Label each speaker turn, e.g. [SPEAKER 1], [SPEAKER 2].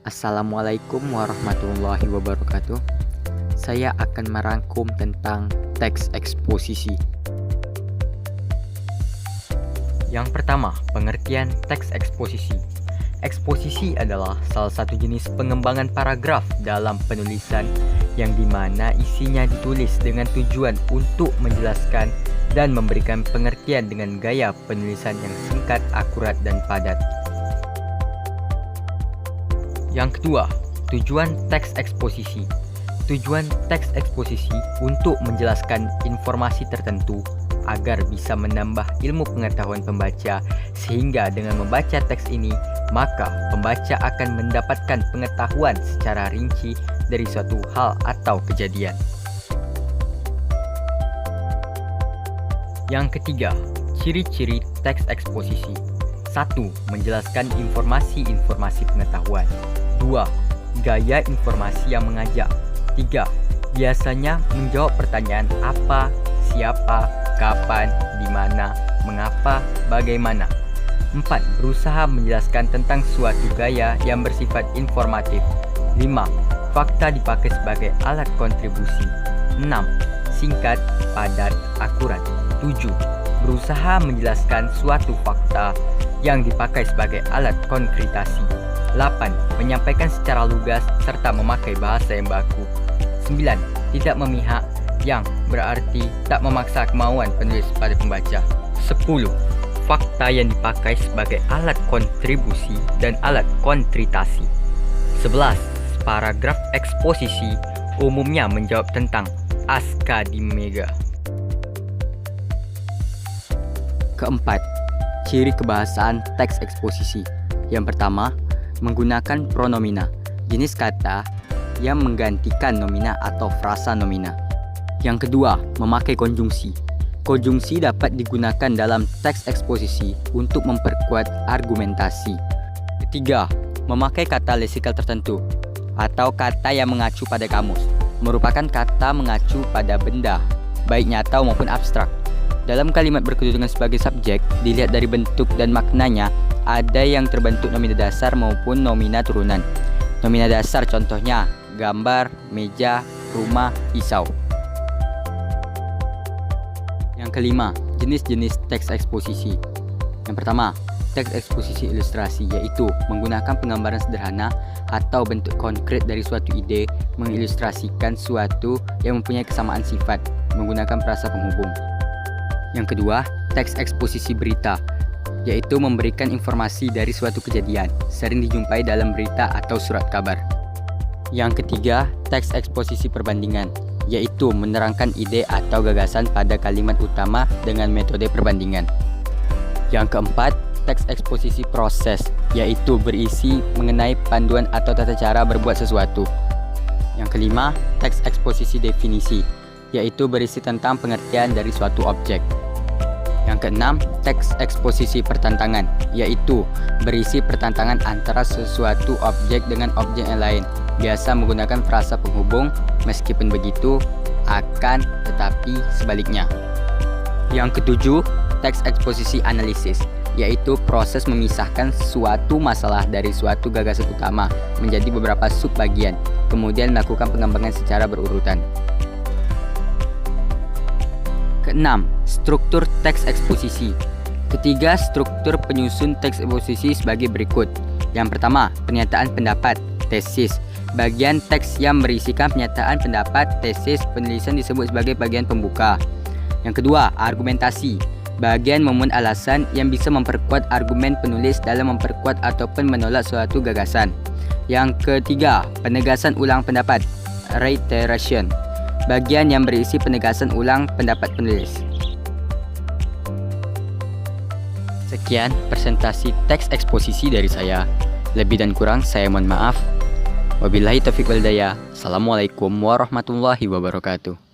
[SPEAKER 1] Assalamualaikum warahmatullahi wabarakatuh. Saya akan merangkum tentang teks eksposisi. Yang pertama, pengertian teks eksposisi. Eksposisi adalah salah satu jenis pengembangan paragraf dalam penulisan yang dimana isinya ditulis dengan tujuan untuk menjelaskan dan memberikan pengertian dengan gaya penulisan yang singkat, akurat, dan padat. Yang kedua, tujuan teks eksposisi. Tujuan teks eksposisi untuk menjelaskan informasi tertentu agar bisa menambah ilmu pengetahuan pembaca, sehingga dengan membaca teks ini, maka pembaca akan mendapatkan pengetahuan secara rinci dari suatu hal atau kejadian. Yang ketiga, ciri-ciri teks eksposisi. 1. Menjelaskan informasi-informasi pengetahuan. 2. Gaya informasi yang mengajak. 3. Biasanya menjawab pertanyaan apa, siapa, kapan, di mana, mengapa, bagaimana. 4. Berusaha menjelaskan tentang suatu gaya yang bersifat informatif. 5. Fakta dipakai sebagai alat kontribusi. 6. Singkat, padat, akurat. 7. Berusaha menjelaskan suatu fakta yang dipakai sebagai alat konkretasi. 8. Menyampaikan secara lugas serta memakai bahasa yang baku. 9. Tidak memihak, yang berarti tak memaksa kemauan penulis pada pembaca. 10. Fakta yang dipakai sebagai alat kontribusi dan alat kontritasi. 11. Paragraf eksposisi umumnya menjawab tentang akademika. Keempat, ciri kebahasaan teks eksposisi. Yang pertama, menggunakan pronomina, jenis kata yang menggantikan nomina atau frasa nomina. Yang kedua, memakai konjungsi. Konjungsi dapat digunakan dalam teks eksposisi untuk memperkuat argumentasi. Ketiga, memakai kata lesikal tertentu atau kata yang mengacu pada kamus, merupakan kata mengacu pada benda, baik nyata maupun abstrak. Dalam kalimat berkedudukan sebagai subjek, dilihat dari bentuk dan maknanya, ada yang terbentuk nomina dasar maupun nomina turunan. Nomina dasar contohnya gambar, meja, rumah, pisau. Yang kelima, jenis-jenis teks eksposisi. Yang pertama, teks eksposisi ilustrasi, yaitu menggunakan penggambaran sederhana atau bentuk konkret dari suatu ide, mengilustrasikan suatu yang mempunyai kesamaan sifat, menggunakan frasa penghubung. Yang kedua, teks eksposisi berita, yaitu memberikan informasi dari suatu kejadian, sering dijumpai dalam berita atau surat kabar. Yang ketiga, teks eksposisi perbandingan, yaitu menerangkan ide atau gagasan pada kalimat utama dengan metode perbandingan. Yang keempat, teks eksposisi proses, yaitu berisi mengenai panduan atau tata cara berbuat sesuatu. Yang kelima, teks eksposisi definisi, yaitu berisi tentang pengertian dari suatu objek. Yang keenam, teks eksposisi pertentangan, yaitu berisi pertentangan antara sesuatu objek dengan objek yang lain, biasa menggunakan frasa penghubung, meskipun begitu, akan, tetapi, sebaliknya. Yang ketujuh, teks eksposisi analisis, yaitu proses memisahkan suatu masalah dari suatu gagasan utama menjadi beberapa subbagian, kemudian melakukan pengembangan secara berurutan. Keenam, struktur teks eksposisi. Ketiga, struktur penyusun teks eksposisi sebagai berikut. Yang pertama, pernyataan pendapat, tesis. Bagian teks yang berisikan pernyataan pendapat, tesis, penulisan disebut sebagai bagian pembuka. Yang kedua, argumentasi. Bagian memuat alasan yang bisa memperkuat argumen penulis dalam memperkuat ataupun menolak suatu gagasan. Yang ketiga, penegasan ulang pendapat, reiteration. Bagian yang berisi penegasan ulang pendapat penulis. Sekian presentasi teks eksposisi dari saya. Lebih dan kurang saya mohon maaf. Wabillahi taufiq wal hidayah. Assalamualaikum warahmatullahi wabarakatuh.